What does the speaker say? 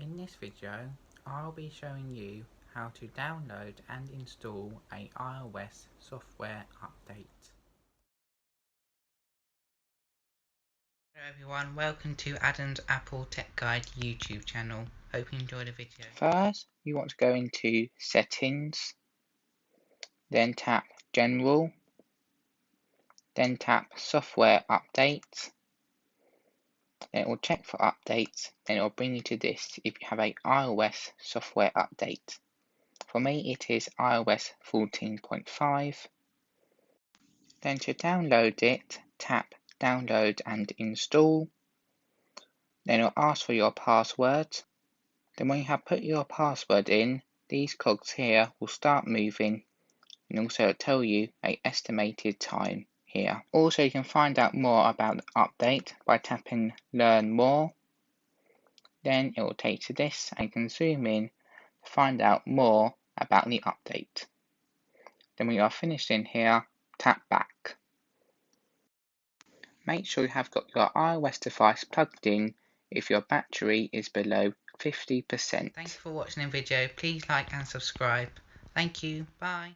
In this video, I'll be showing you how to download and install a iOS software update. Hello everyone, welcome to Adam's Apple Tech Guide YouTube channel. Hope you enjoyed the video. First, you want to go into Settings, then tap General, then tap Software Update. Then it will check for updates, then it will bring you to this if you have an iOS software update. For me it is iOS 14.5. Then to download it, tap Download and Install. Then it will ask for your password. Then when you have put your password in, these cogs here will start moving and also tell you an estimated time here. Also, you can find out more about the update by tapping Learn More. Then it will take to this and you can zoom in to find out more about the update. Then when you are finished in here, tap Back. Make sure you have got your iOS device plugged in if your battery is below 50%. Thanks for watching the video. Please like and subscribe. Thank you. Bye.